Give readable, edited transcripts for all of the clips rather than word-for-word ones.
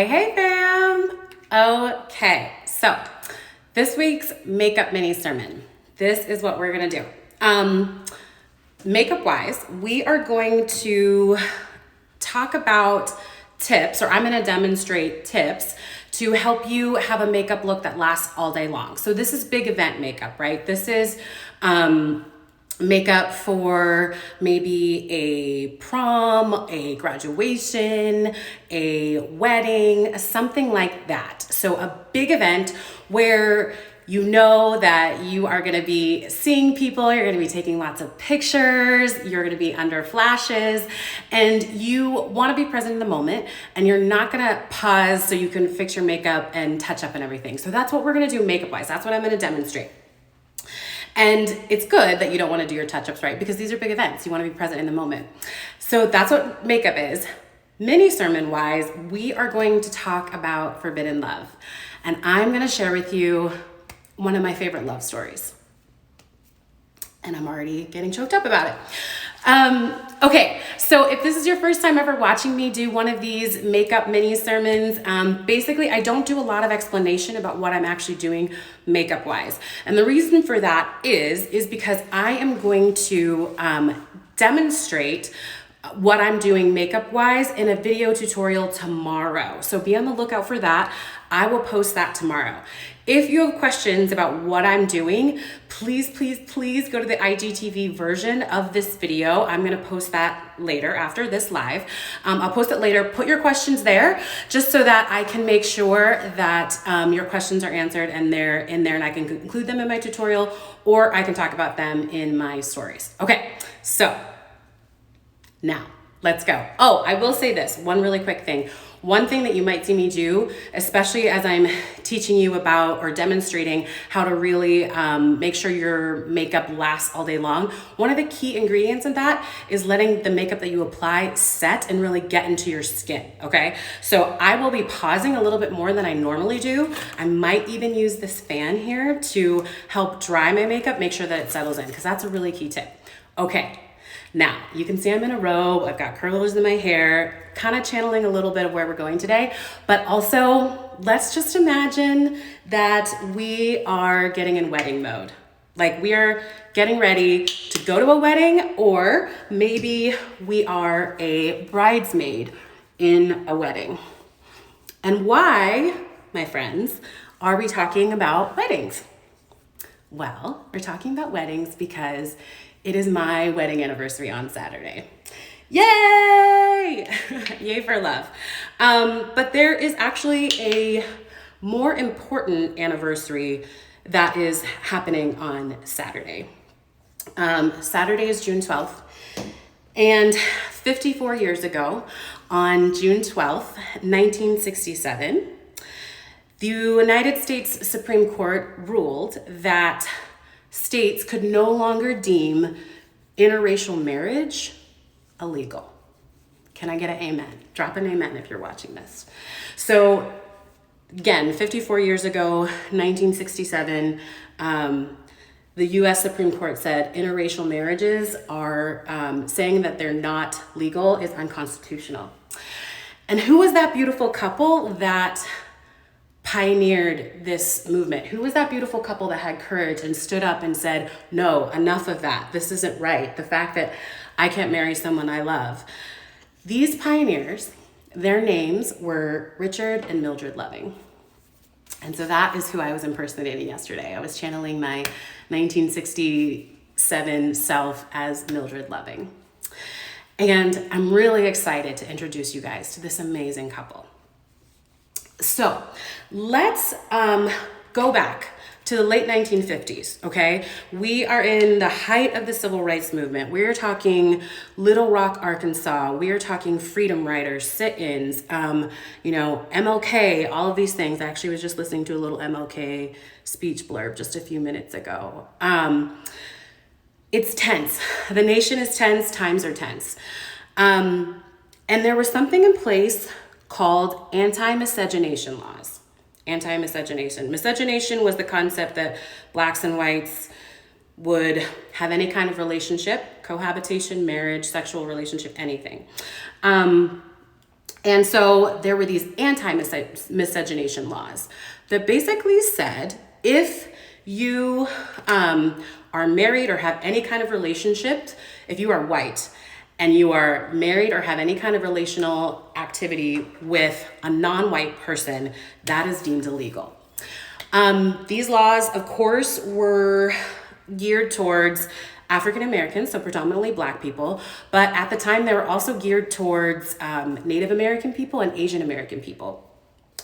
Hey fam! Okay, so this week's makeup mini sermon. This is what we're gonna do. Makeup wise, we are going to talk about tips, or I'm gonna demonstrate tips to help you have a makeup look that lasts all day long. So this is big event makeup, right? This is makeup for maybe a prom, a graduation, a wedding, something like that. So a big event where you know that you are gonna be seeing people, you're gonna be taking lots of pictures, you're gonna be under flashes, and you wanna be present in the moment, and you're not gonna pause so you can fix your makeup and touch up and everything. So that's what we're gonna do makeup-wise. That's what I'm gonna demonstrate. And it's good that you don't want to do your touch-ups, right? Because these are big events. You want to be present in the moment. So that's what makeup is. Mini sermon-wise, we are going to talk about forbidden love. And I'm going to share with you one of my favorite love stories. And I'm already getting choked up about it. Okay, so if this is your first time ever watching me do one of these makeup mini sermons, basically I don't do a lot of explanation about what I'm actually doing makeup wise. And the reason for that is because I am going to demonstrate what I'm doing makeup wise in a video tutorial tomorrow. So be on the lookout for that. I will post that tomorrow. If you have questions about what I'm doing, please go to the IGTV version of this video. I'm gonna post that later after this live. I'll post it later. Put your questions there just so that I can make sure that your questions are answered and they're in there and I can include them in my tutorial, or I can talk about them in my stories. Okay, so now let's go. Oh, I will say this, one really quick thing. One thing that you might see me do, especially as I'm teaching you about or demonstrating how to really make sure your makeup lasts all day long, one of the key ingredients in that is letting the makeup that you apply set and really get into your skin, okay? So I will be pausing a little bit more than I normally do. I might even use this fan here to help dry my makeup, make sure that it settles in, because that's a really key tip. Okay. Now, you can see I'm in a robe, I've got curlers in my hair, kind of channeling a little bit of where we're going today, but also let's just imagine that we are getting in wedding mode. Like we are getting ready to go to a wedding, or maybe we are a bridesmaid in a wedding. And why, my friends, are we talking about weddings? Well, we're talking about weddings because it is my wedding anniversary on Saturday. Yay! Yay for love. But there is actually a more important anniversary that is happening on Saturday. Saturday is June 12th. And 54 years ago, on June 12th, 1967, the United States Supreme Court ruled that states could no longer deem interracial marriage illegal. Can I get an amen? Drop an amen if you're watching this. So again, 54 years ago, 1967, the US Supreme Court said interracial marriages are saying that they're not legal is unconstitutional. And who was that beautiful couple that pioneered this movement? Who was that beautiful couple that had courage and stood up and said, no, enough of that. This isn't right. The fact that I can't marry someone I love. These pioneers, their names were Richard and Mildred Loving. And so that is who I was impersonating yesterday. I was channeling my 1967 self as Mildred Loving. And I'm really excited to introduce you guys to this amazing couple. So let's go back to the late 1950s, okay? We are in the height of the civil rights movement. We're talking Little Rock, Arkansas. We are talking freedom riders, sit-ins, MLK, all of these things. I actually was just listening to a little MLK speech blurb just a few minutes ago. It's tense. The nation is tense, times are tense. And there was something in place called anti-miscegenation laws. Anti-miscegenation. Miscegenation was the concept that blacks and whites would have any kind of relationship, cohabitation, marriage, sexual relationship, anything. And so there were these anti-miscegenation laws that basically said if you are married or have any kind of relationship, if you are white and you are married or have any kind of relational activity with a non-white person, that is deemed illegal. These laws, of course, were geared towards African Americans, so predominantly Black people, but at the time they were also geared towards Native American people and Asian American people.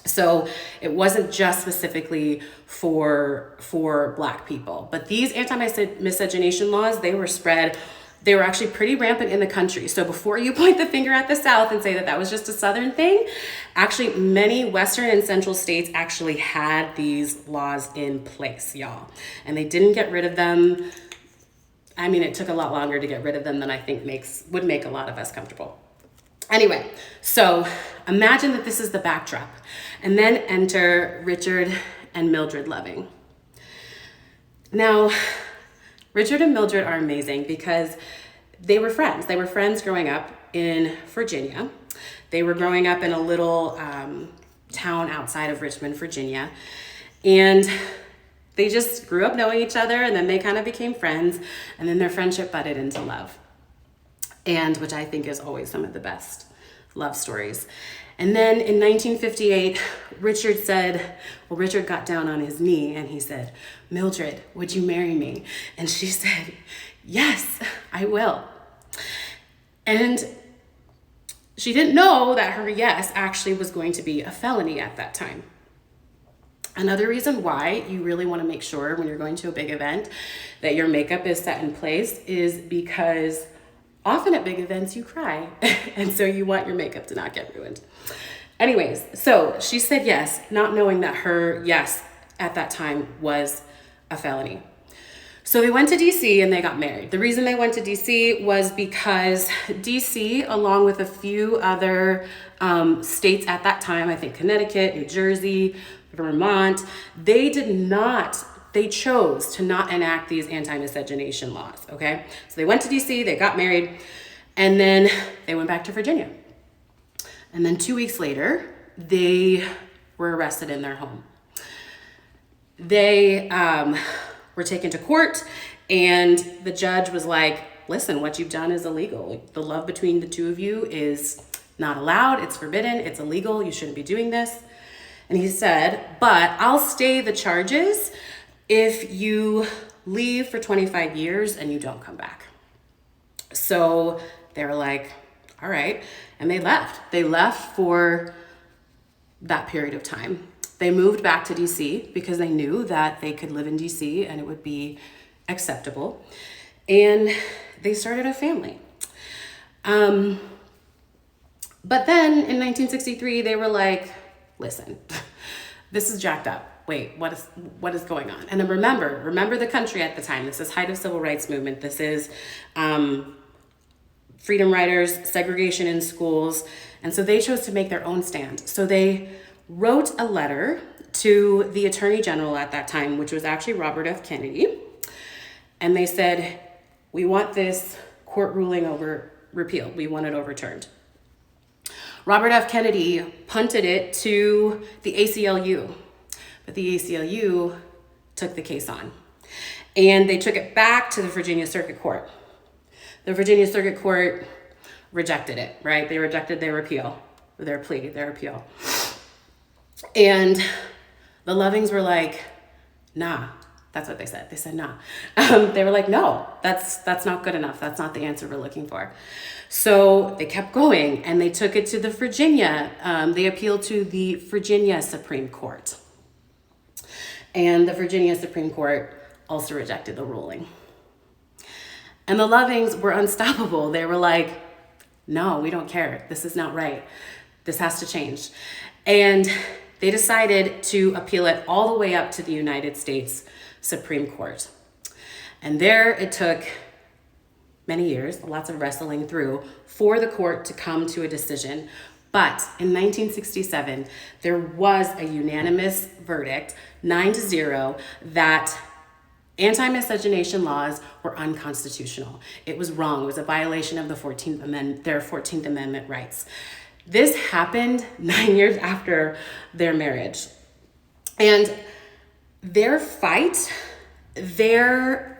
So it wasn't just specifically for Black people, but these anti-miscegenation laws, they were actually pretty rampant in the country. So before you point the finger at the South and say that that was just a Southern thing, actually many Western and Central states actually had these laws in place, y'all. And they didn't get rid of them. I mean, it took a lot longer to get rid of them than I think would make a lot of us comfortable. Anyway, so imagine that this is the backdrop. And then enter Richard and Mildred Loving. Now, Richard and Mildred are amazing because they were friends. They were friends growing up in Virginia. They were growing up in a little town outside of Richmond, Virginia. And they just grew up knowing each other, and then they kind of became friends, and then their friendship budded into love. And which I think is always some of the best love stories. And then in 1958, Richard got down on his knee and he said, "Mildred, would you marry me?" And she said, "Yes, I will." And she didn't know that her yes actually was going to be a felony at that time. Another reason why you really want to make sure when you're going to a big event that your makeup is set in place is because often at big events you cry, and so you want your makeup to not get ruined. Anyways, so she said yes, not knowing that her yes at that time was a felony. So they went to DC and they got married. The reason they went to DC was because DC, along with a few other states at that time, I think Connecticut, New Jersey, Vermont, they chose to not enact these anti-miscegenation laws, okay? So they went to DC, they got married, and then they went back to Virginia. And then 2 weeks later, they were arrested in their home. They were taken to court, and the judge was like, "Listen, what you've done is illegal. Like, the love between the two of you is not allowed, it's forbidden, it's illegal, you shouldn't be doing this." And he said, "But I'll stay the charges if you leave for 25 years and you don't come back." So they were like, all right. And they left. They left for that period of time. They moved back to DC because they knew that they could live in DC and it would be acceptable. And they started a family. But then in 1963, they were like, "Listen, this is jacked up. Wait, what is going on?" And then remember the country at the time. This is height of civil rights movement. This is freedom riders, segregation in schools. And so they chose to make their own stand. So they wrote a letter to the Attorney General at that time, which was actually Robert F. Kennedy. And they said, "We want this court ruling repealed. We want it overturned." Robert F. Kennedy punted it to the ACLU. But the ACLU took the case on. And they took it back to the Virginia Circuit Court. The Virginia Circuit Court rejected it, right? They rejected their appeal. And the Lovings were like, "Nah." That's what they said. They said, "Nah." They were like, "No, that's not good enough. That's not the answer we're looking for." So they kept going and they took it to the they appealed to the Virginia Supreme Court. And the Virginia Supreme Court also rejected the ruling. And the Lovings were unstoppable. They were like, "No, we don't care. This is not right. This has to change." And they decided to appeal it all the way up to the United States Supreme Court. And there it took many years, lots of wrestling through, for the court to come to a decision. But in 1967, there was a unanimous verdict, 9-0, that anti-miscegenation laws were unconstitutional. It was wrong. It was a violation of their 14th Amendment rights. This happened 9 years after their marriage. And their fight, their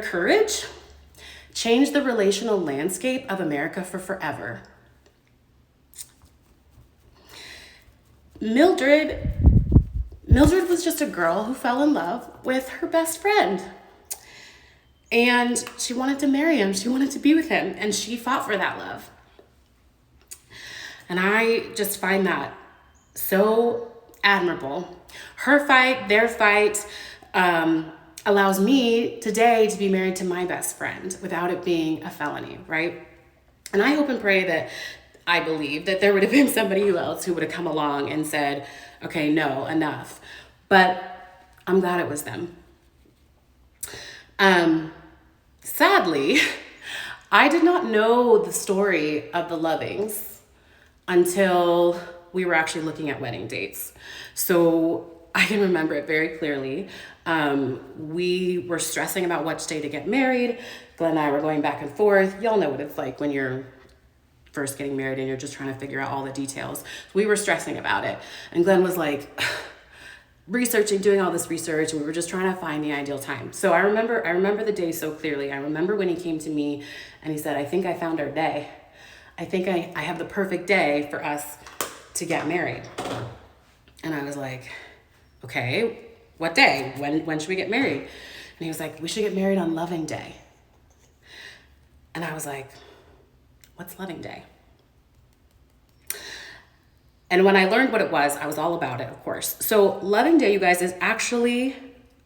courage changed the relational landscape of America for forever. Mildred was just a girl who fell in love with her best friend. And she wanted to marry him. She wanted to be with him. And she fought for that love. And I just find that so admirable. Her fight, their fight, allows me today to be married to my best friend without it being a felony, right? And I hope and pray that I believe that there would have been somebody else who would have come along and said, okay, no, enough. But I'm glad it was them. Sadly, I did not know the story of the Lovings until we were actually looking at wedding dates. So I can remember it very clearly. We were stressing about which day to get married. Glenn and I were going back and forth. Y'all know what it's like when you're first getting married and you're just trying to figure out all the details. So we were stressing about it. And Glenn was like doing all this research, and we were just trying to find the ideal time. So I remember the day so clearly. I remember when he came to me and he said, I think I found our day. I think I have the perfect day for us to get married. And I was like, okay, what day? When should we get married? And he was like, we should get married on Loving Day. And I was like, what's Loving Day? And when I learned what it was, I was all about it, of course. So Loving Day, you guys, is actually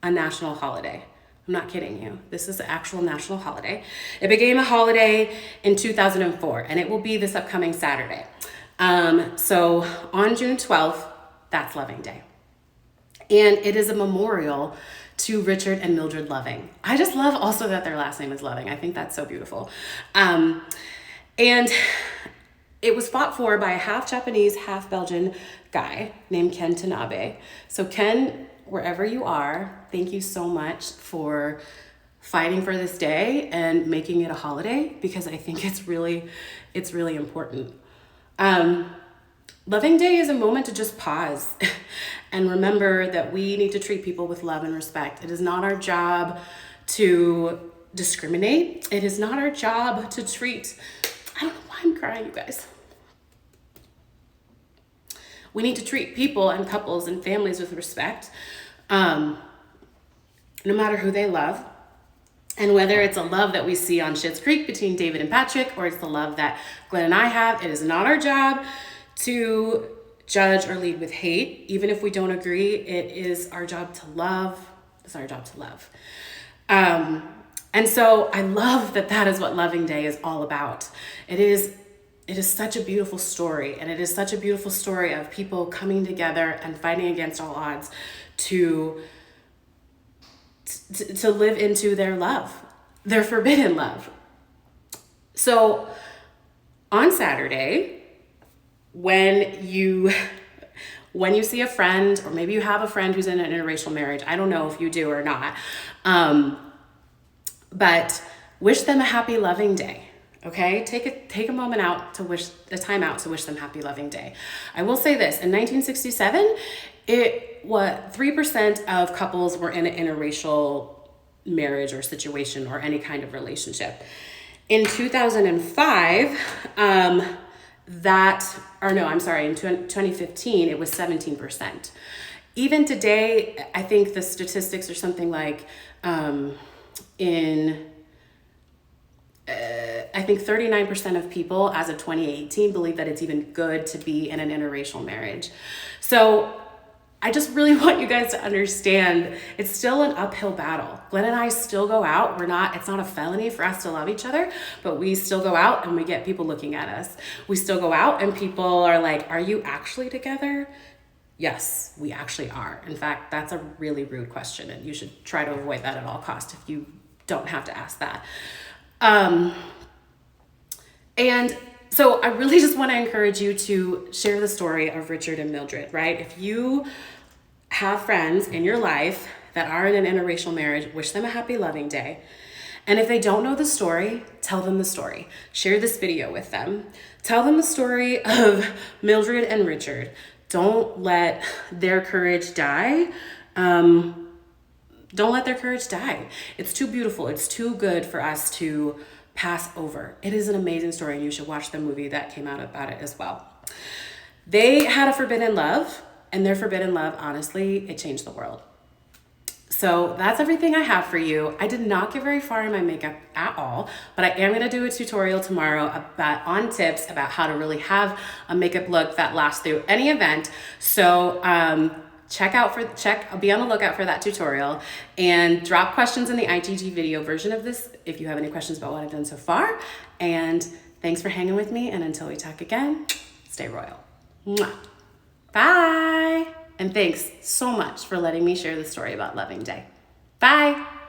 a national holiday. I'm not kidding you. This is an actual national holiday. It became a holiday in 2004, and it will be this upcoming Saturday. So on June 12th, that's Loving Day. And it is a memorial to Richard and Mildred Loving. I just love also that their last name is Loving. I think that's so beautiful. And it was fought for by a half Japanese, half Belgian guy named Ken Tanabe. So Ken, wherever you are, thank you so much for fighting for this day and making it a holiday, because I think it's really important. Loving Day is a moment to just pause and remember that we need to treat people with love and respect. It is not our job to discriminate. It is not our job to treat, I don't know why I'm crying, you guys. We need to treat people and couples and families with respect, no matter who they love. And whether it's a love that we see on Schitt's Creek between David and Patrick, or it's the love that Glenn and I have, it is not our job to judge or lead with hate. Even if we don't agree, it is our job to love. It's our job to love. And so I love that that is what Loving Day is all about. It is such a beautiful story, and it is such a beautiful story of people coming together and fighting against all odds to live into their love, their forbidden love. So on Saturday, when you see a friend, or maybe you have a friend who's in an interracial marriage, I don't know if you do or not, but wish them a happy Loving Day. Okay, take a moment out to wish a time out to wish them happy Loving Day. I will say this: in 1967, 3% of couples were in an interracial marriage or situation or any kind of relationship. In 2005, in 2015, it was 17%. Even today, I think the statistics are something like I think 39% of people as of 2018 believe that it's even good to be in an interracial marriage. So I just really want you guys to understand it's still an uphill battle. Glenn and I still go out. It's not a felony for us to love each other, but we still go out and we get people looking at us. We still go out and people are like, are you actually together? Yes, we actually are. In fact, that's a really rude question, and you should try to avoid that at all costs if you don't have to ask that. And so I really just want to encourage you to share the story of Richard and Mildred, right? If you have friends in your life that are in an interracial marriage, wish them a happy Loving Day. And if they don't know the story, tell them the story. Share this video with them. Tell them the story of Mildred and Richard. Don't let their courage die. Don't let their courage die. It's too beautiful. It's too good for us to pass over. It is an amazing story, and you should watch the movie that came out about it as well. They had a forbidden love, and their forbidden love, honestly, it changed the world. So that's everything I have for you. I did not get very far in my makeup at all, but I am going to do a tutorial tomorrow on tips about how to really have a makeup look that lasts through any event. So be on the lookout for that tutorial, and drop questions in the IGG video version of this if you have any questions about what I've done so far. And thanks for hanging with me. And until we talk again, stay royal. Mwah. Bye. And thanks so much for letting me share the story about Loving Day. Bye.